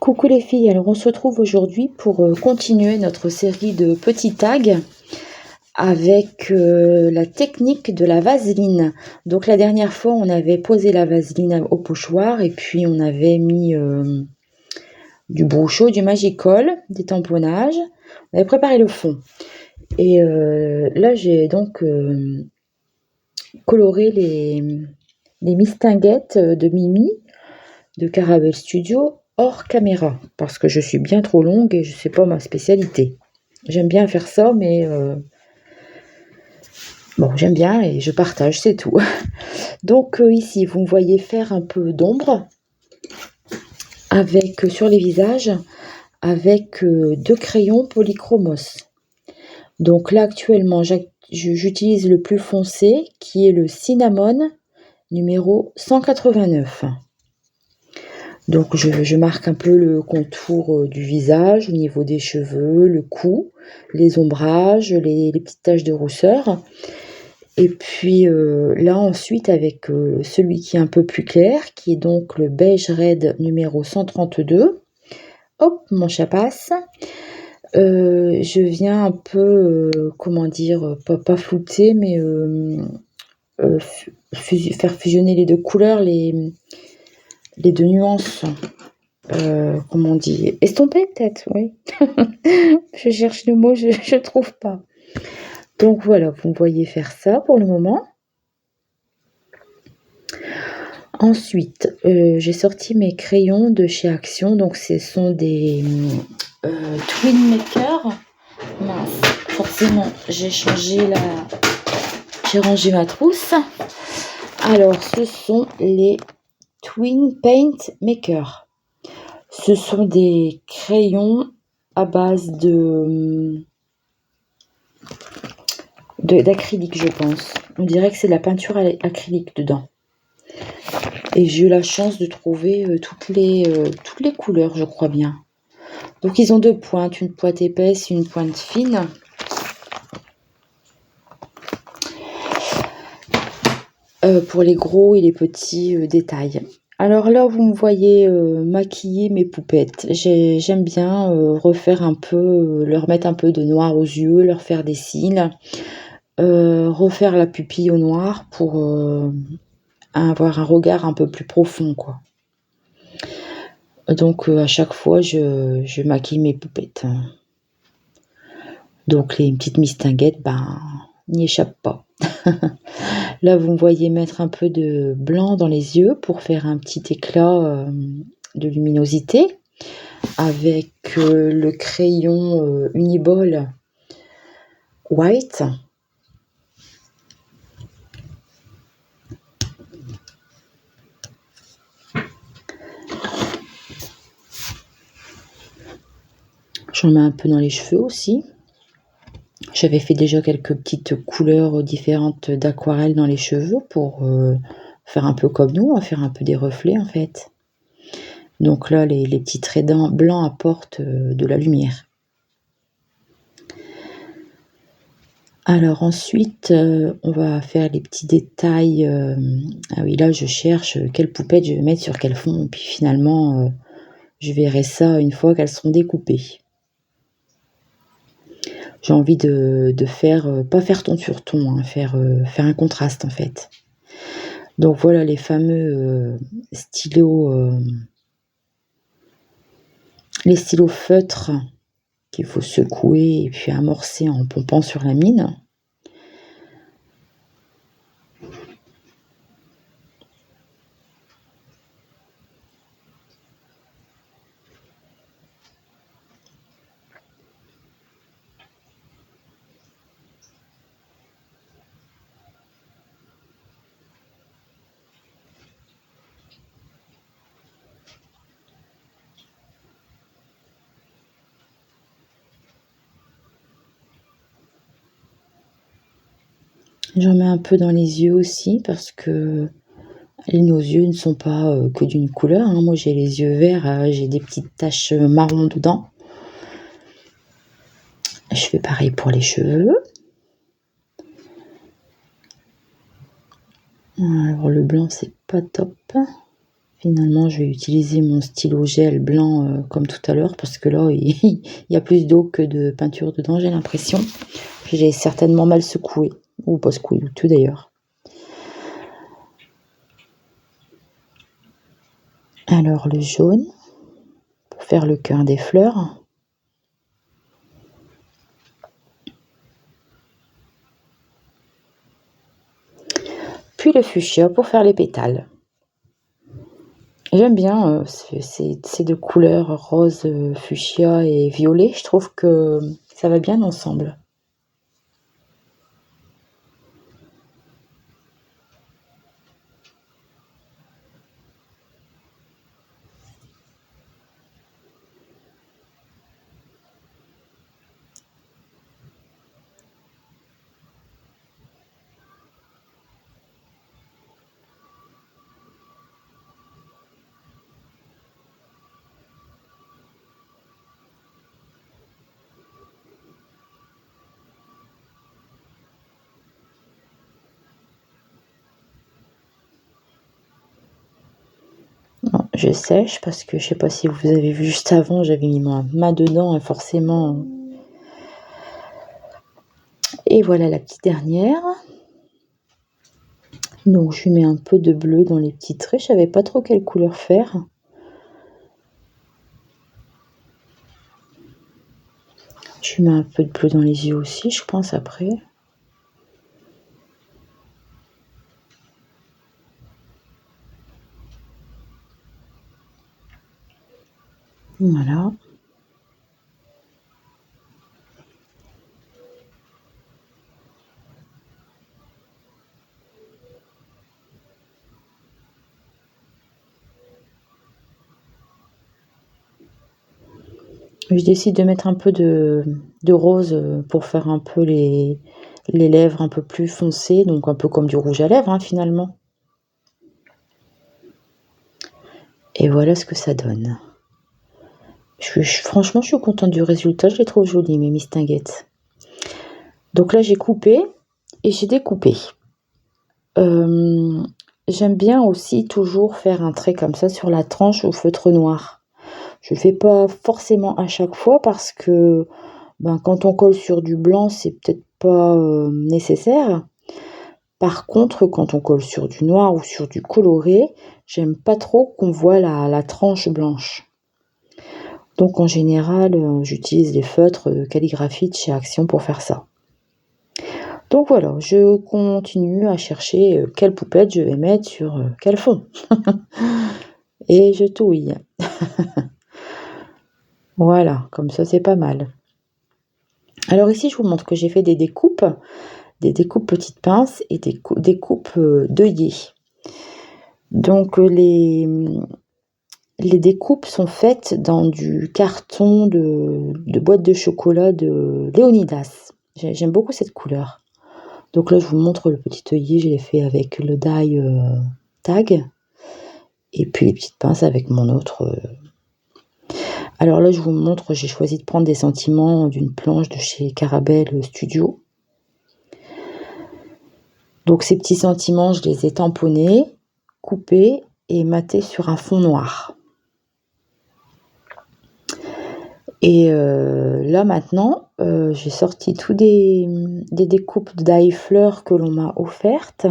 Coucou les filles, alors on se retrouve aujourd'hui pour continuer notre série de petits tags avec la technique de la vaseline. Donc la dernière fois on avait posé la vaseline au pochoir et puis on avait mis du Brucho, du Magicol, des tamponnages, on avait préparé le fond. Et là j'ai donc coloré les mistinguettes de Mimi de Caravelle Studio hors caméra parce que je suis bien trop longue et je sais pas ma spécialité. J'aime bien faire ça mais bon, j'aime bien et je partage, c'est tout. Donc ici vous me voyez faire un peu d'ombre avec sur les visages avec deux crayons polychromos. Donc là actuellement j'utilise le plus foncé qui est le cinnamon numéro 189. Donc je marque un peu le contour du visage, au niveau des cheveux, le cou, les ombrages, les petites taches de rousseur. Et puis là ensuite avec celui qui est un peu plus clair, qui est donc le beige red numéro 132. Hop, mon chat passe. Je viens un peu, comment dire, pas flouter, mais faire fusionner les deux couleurs, les deux nuances. Comment on dit, estomper peut-être, oui. Je cherche le mot, je trouve pas. Donc voilà, vous me voyez faire ça pour le moment. Ensuite, j'ai sorti mes crayons de chez Action. Donc ce sont des Twin Maker. Mince, forcément, j'ai rangé ma trousse. Alors, ce sont les Twin Paint Maker. Ce sont des crayons à base d'acrylique, je pense. On dirait que c'est de la peinture acrylique dedans. Et j'ai eu la chance de trouver toutes les couleurs, je crois bien. Donc ils ont deux pointes, une pointe épaisse et une pointe fine. Pour les gros et les petits détails. Alors là, vous me voyez maquiller mes poupettes. J'aime bien refaire un peu, leur mettre un peu de noir aux yeux, leur faire des cils, refaire la pupille au noir pour avoir un regard un peu plus profond, quoi. Donc à chaque fois, je maquille mes poupettes. Donc les petites mistinguettes, n'y échappent pas. Là, vous me voyez mettre un peu de blanc dans les yeux pour faire un petit éclat de luminosité avec le crayon Uniball White. J'en mets un peu dans les cheveux aussi. J'avais fait déjà quelques petites couleurs différentes d'aquarelle dans les cheveux pour faire un peu comme nous, faire un peu des reflets en fait. Donc là, les petits traits blancs apportent de la lumière. Alors ensuite, on va faire les petits détails. Ah oui, là, je cherche quelle poupette je vais mettre sur quel fond. Et puis finalement, je verrai ça une fois qu'elles seront découpées. J'ai envie de faire, pas faire ton sur ton, faire un contraste en fait. Donc voilà les fameux stylos, les stylos feutres qu'il faut secouer et puis amorcer en pompant sur la mine. J'en mets un peu dans les yeux aussi parce que nos yeux ne sont pas que d'une couleur. Moi j'ai les yeux verts, j'ai des petites taches marron dedans. Je fais pareil pour les cheveux. Alors le blanc c'est pas top. Finalement, je vais utiliser mon stylo gel blanc comme tout à l'heure parce que là, il y a plus d'eau que de peinture dedans, j'ai l'impression. J'ai certainement mal secoué, ou pas secoué du tout d'ailleurs. Alors le jaune, pour faire le cœur des fleurs. Puis le fuchsia pour faire les pétales. J'aime bien ces deux couleurs, rose, fuchsia et violet. Je trouve que ça va bien ensemble. Non, je sèche parce que je sais pas si vous avez vu juste avant, j'avais mis ma main dedans et forcément. Et voilà la petite dernière. Donc je mets un peu de bleu dans les petits traits. Je savais pas trop quelle couleur faire. Je mets un peu de bleu dans les yeux aussi, je pense après. Voilà. Je décide de mettre un peu de rose pour faire un peu les lèvres un peu plus foncées, donc un peu comme du rouge à lèvres hein, finalement. Et voilà ce que ça donne. Franchement, je suis contente du résultat, je les trouve jolies mes mistinguettes. Donc là, j'ai coupé et j'ai découpé. J'aime bien aussi toujours faire un trait comme ça sur la tranche au feutre noir. Je le fais pas forcément à chaque fois parce que quand on colle sur du blanc, c'est peut-être pas nécessaire. Par contre, quand on colle sur du noir ou sur du coloré, j'aime pas trop qu'on voit la tranche blanche. Donc en général, j'utilise les feutres calligraphie de chez Action pour faire ça. Donc voilà, je continue à chercher quelle poupette je vais mettre sur quel fond. Et je touille. Voilà, comme ça c'est pas mal. Alors ici, je vous montre que j'ai fait des découpes petites pinces et des découpes d'œillets. Donc les découpes sont faites dans du carton de boîte de chocolat de Léonidas. J'aime beaucoup cette couleur. Donc là, je vous montre le petit œillet, je l'ai fait avec le die tag. Et puis les petites pinces avec mon autre. Alors là, je vous montre, j'ai choisi de prendre des sentiments d'une planche de chez Carabelle Studio. Donc ces petits sentiments, je les ai tamponnés, coupés et matés sur un fond noir. Et là maintenant, j'ai sorti tous des découpes d'ail fleurs que l'on m'a offertes.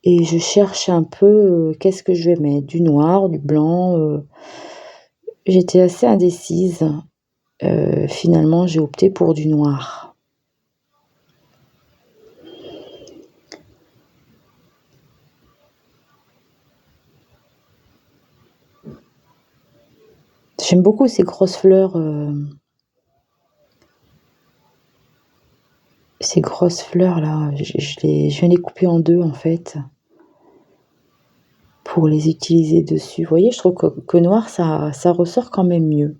Et je cherche un peu qu'est-ce que je vais mettre, du noir, du blanc. J'étais assez indécise. Finalement, j'ai opté pour du noir. J'aime beaucoup ces grosses fleurs. Ces grosses fleurs là, je viens les couper en deux en fait. Pour les utiliser dessus. Vous voyez, je trouve que noir, ça ressort quand même mieux.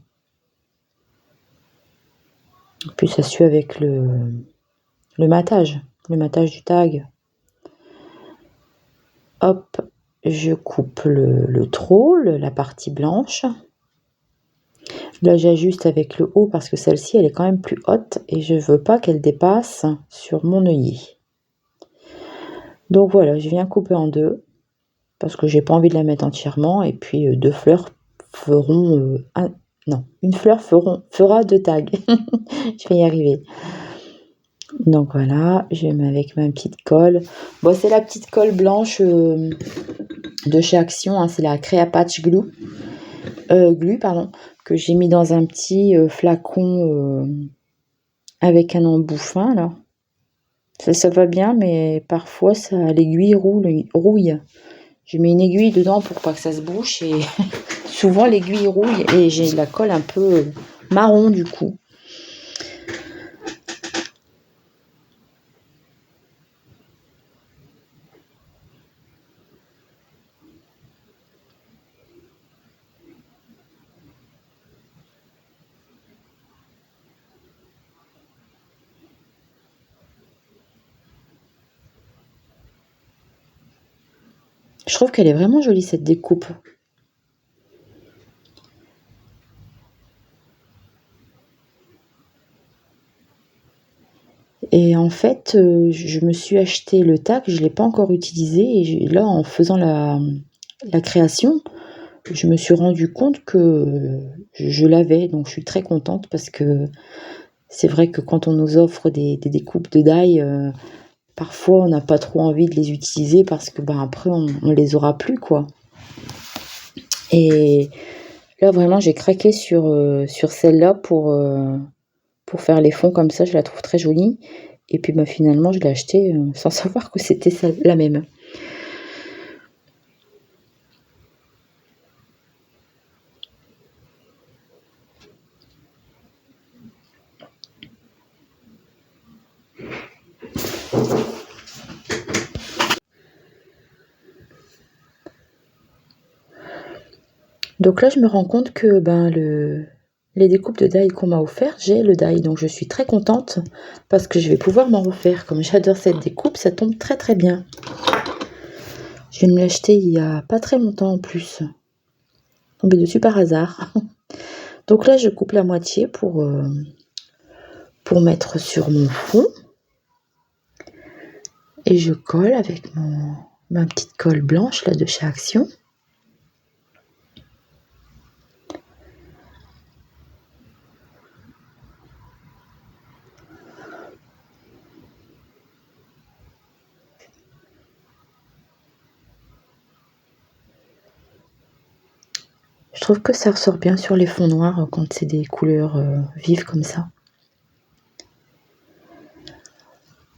En plus, ça suit avec le matage du tag. Hop, je coupe le trot, la partie blanche. Là, j'ajuste avec le haut parce que celle-ci, elle est quand même plus haute et je veux pas qu'elle dépasse sur mon œillet. Donc voilà, je viens couper en deux. parce que j'ai pas envie de la mettre entièrement et puis, 2 fleurs feront, non, une fleur fera 2 tags. Je vais y arriver. Donc voilà, je mets avec ma petite colle. Bon, c'est la petite colle blanche, de chez Action, hein, c'est la Creapatch Glue, pardon, que j'ai mis dans un petit, flacon, avec un embout fin là. Ça va bien, mais parfois l'aiguille rouille. Je mets une aiguille dedans pour pas que ça se bouche et souvent l'aiguille rouille et j'ai la colle un peu marron du coup. Je trouve qu'elle est vraiment jolie cette découpe. Et en fait, je me suis acheté le tag, je l'ai pas encore utilisé et là en faisant la création, je me suis rendu compte que je l'avais, donc je suis très contente parce que c'est vrai que quand on nous offre des découpes de die, parfois on n'a pas trop envie de les utiliser parce que ben après on les aura plus quoi. Et là vraiment j'ai craqué sur celle-là pour faire les fonds comme ça, je la trouve très jolie. Et puis bah, finalement je l'ai achetée sans savoir que c'était la même. Donc là je me rends compte que ben les découpes de die qu'on m'a offert, j'ai le die, donc je suis très contente parce que je vais pouvoir m'en refaire. Comme j'adore cette découpe, ça tombe très très bien. Je viens de me l'acheter il y a pas très longtemps en plus. Tombé dessus par hasard. Donc là je coupe la moitié pour mettre sur mon fond. Et je colle avec ma petite colle blanche là de chez Action. Je trouve que ça ressort bien sur les fonds noirs quand c'est des couleurs vives comme ça.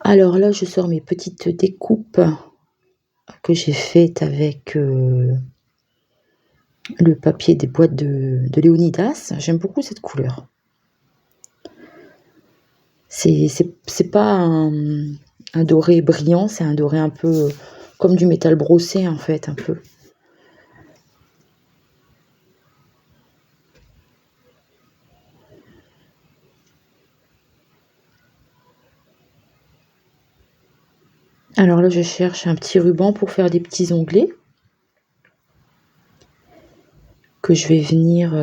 Alors là, je sors mes petites découpes que j'ai faites avec le papier des boîtes de Léonidas. J'aime beaucoup cette couleur. C'est pas un doré brillant, c'est un doré un peu comme du métal brossé en fait, un peu. Alors là, je cherche un petit ruban pour faire des petits onglets que je vais venir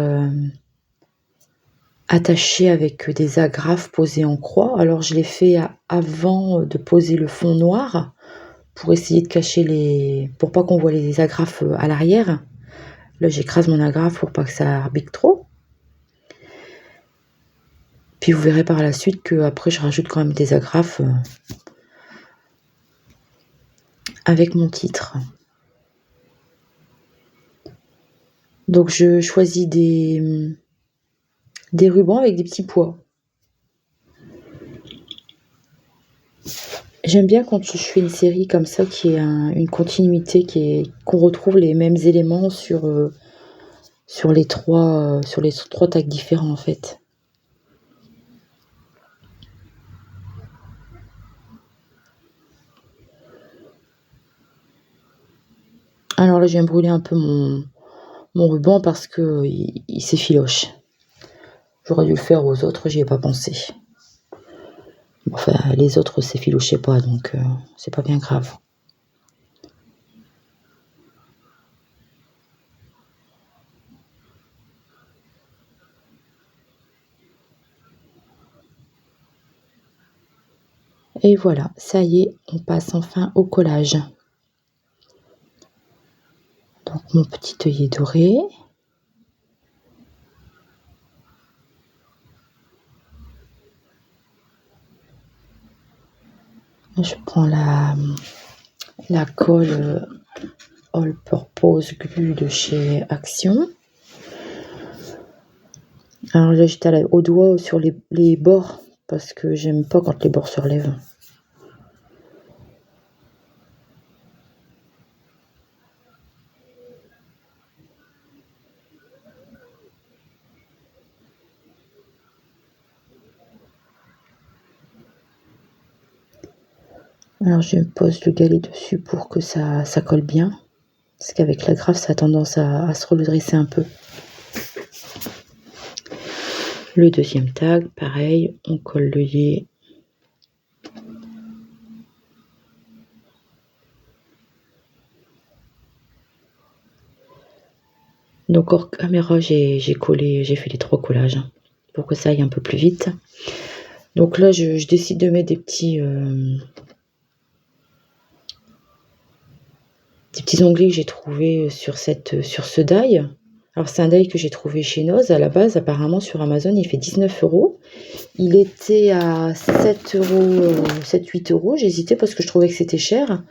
attacher avec des agrafes posées en croix. Alors je l'ai fait avant de poser le fond noir pour essayer de cacher pour pas qu'on voit les agrafes à l'arrière. Là, j'écrase mon agrafe pour pas que ça arbique trop. Puis vous verrez par la suite que après je rajoute quand même des agrafes avec mon titre. Donc je choisis des rubans avec des petits pois. J'aime bien quand je fais une série comme ça qui est une continuité, qu'on retrouve les mêmes éléments sur les trois tags différents en fait. Alors là, je viens brûler un peu mon ruban parce que il s'effiloche. J'aurais dû le faire aux autres, j'y ai pas pensé. Enfin, les autres s'effilochaient pas, donc c'est pas bien grave. Et voilà, ça y est, on passe enfin au collage. mon petit œillet doré. Je prends la colle All Purpose Glue de chez Action. Alors là, j'étais au doigt sur les bords parce que j'aime pas quand les bords se relèvent. Alors je pose le galet dessus pour que ça colle bien. Parce qu'avec la graffe, ça a tendance à se redresser un peu. Le deuxième tag, pareil, on colle l'œillet. Donc hors caméra, j'ai fait les 3 collages pour que ça aille un peu plus vite. Donc là, je décide de mettre des petits onglets que j'ai trouvés sur ce die. Alors c'est un die que j'ai trouvé chez Noz. À la base, apparemment sur Amazon, il fait 19 €. Il était à 7 €, 7-8 €. J'hésitais parce que je trouvais que c'était cher.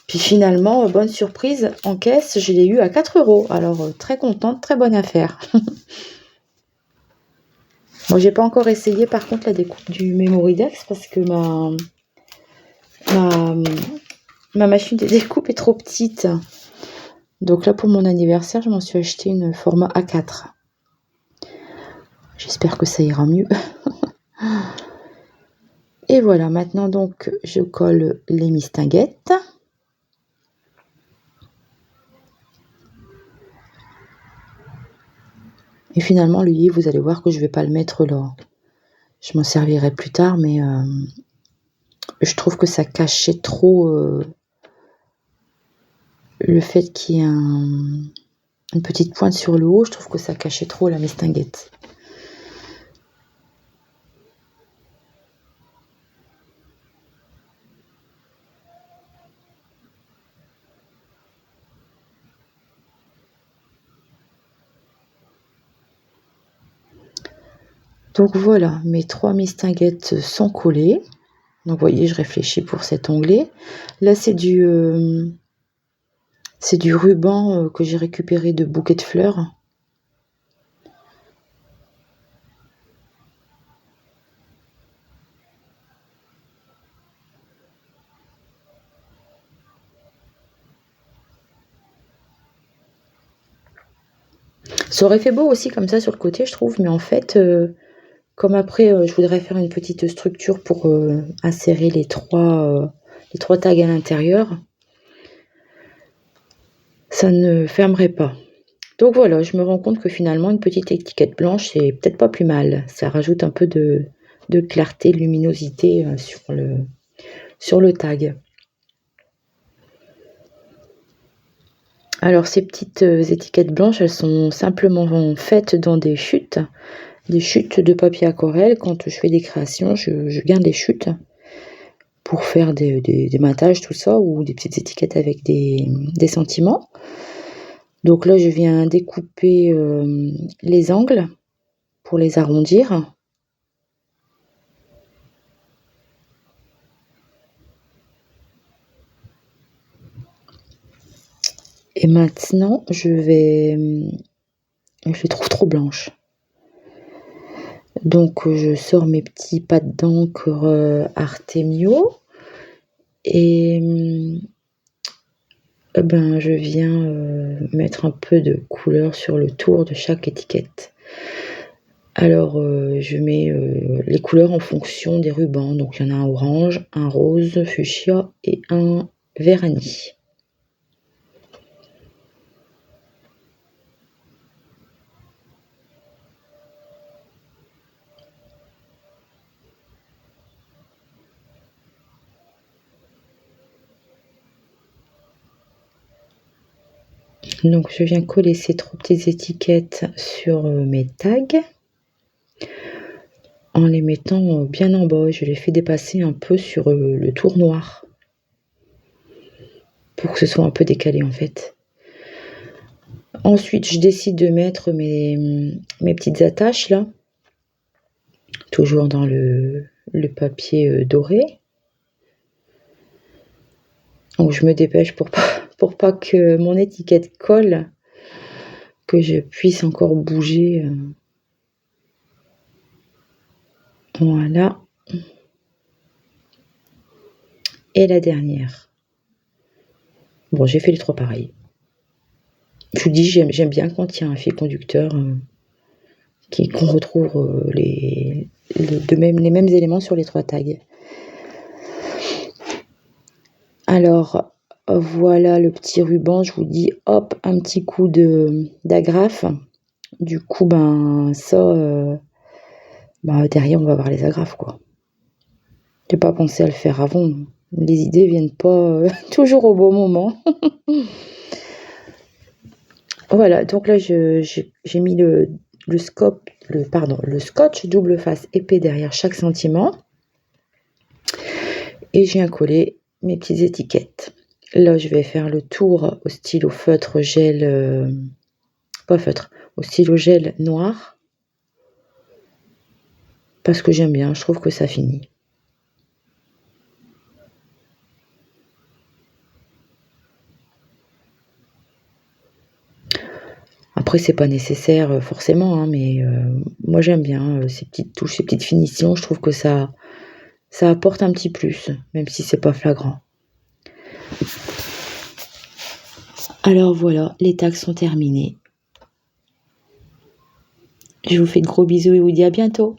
Puis finalement, bonne surprise, en caisse, je l'ai eu à 4 €. Alors très contente, très bonne affaire. Moi, j'ai pas encore essayé par contre la découpe du Memoridex parce que ma machine de découpe est trop petite. Donc là, pour mon anniversaire, je m'en suis acheté une format A4. J'espère que ça ira mieux. Et voilà, maintenant donc je colle les mistinguettes. Et finalement, l'œillet, vous allez voir que je vais pas le mettre là. Je m'en servirai plus tard, mais je trouve que ça cachait trop le fait qu'il y ait une petite pointe sur le haut. Je trouve que ça cachait trop la mistinguette. Donc voilà, mes 3 mistinguettes sont collées. Donc vous voyez, je réfléchis pour cet onglet. Là, c'est du ruban que j'ai récupéré de Bouquet de Fleurs. Ça aurait fait beau aussi comme ça sur le côté, je trouve, mais en fait, comme après, je voudrais faire une petite structure pour insérer les 3 tags à l'intérieur, ça ne fermerait pas. Donc voilà, je me rends compte que finalement, une petite étiquette blanche, c'est peut-être pas plus mal. Ça rajoute un peu de clarté, de luminosité sur le tag. Alors ces petites étiquettes blanches, elles sont simplement faites dans des chutes de papier aquarelle. Quand je fais des créations, je garde les chutes pour faire des matages, tout ça, ou des petites étiquettes avec des sentiments. Donc là, je viens découper les angles pour les arrondir. Et maintenant, je les trouve trop blanches. Donc je sors mes petits pads d'encre Artemio et je viens mettre un peu de couleur sur le tour de chaque étiquette. Alors je mets les couleurs en fonction des rubans. Donc il y en a un orange, un rose, fuchsia et un vernis. Donc je viens coller ces 3 petites étiquettes sur mes tags en les mettant bien en bas. Je les fais dépasser un peu sur le tour noir pour que ce soit un peu décalé en fait. Ensuite, je décide de mettre mes petites attaches là, toujours dans le papier doré. Donc je me dépêche pour pas que mon étiquette colle, que je puisse encore bouger. Voilà. Et la dernière. Bon, j'ai fait les 3 pareils. Je vous dis, j'aime bien quand il y a un fil conducteur qu'on retrouve les mêmes éléments sur les 3 tags. Alors, voilà le petit ruban, je vous dis, hop, un petit coup d'agrafe. Du coup, ça, derrière, on va avoir les agrafes, quoi. J'ai pas pensé à le faire avant. Les idées viennent pas toujours au bon moment. Voilà, donc là, j'ai mis le scotch double face épais derrière chaque sentiment. Et je viens coller mes petites étiquettes. Là, je vais faire le tour au stylo feutre gel, pas feutre, au stylo gel noir. Parce que j'aime bien, je trouve que ça finit. Après, c'est pas nécessaire forcément, hein, mais moi j'aime bien ces petites touches, ces petites finitions. Je trouve que ça apporte un petit plus, même si c'est pas flagrant. Alors voilà, les tags sont terminés. Je vous fais de gros bisous et vous dis à bientôt.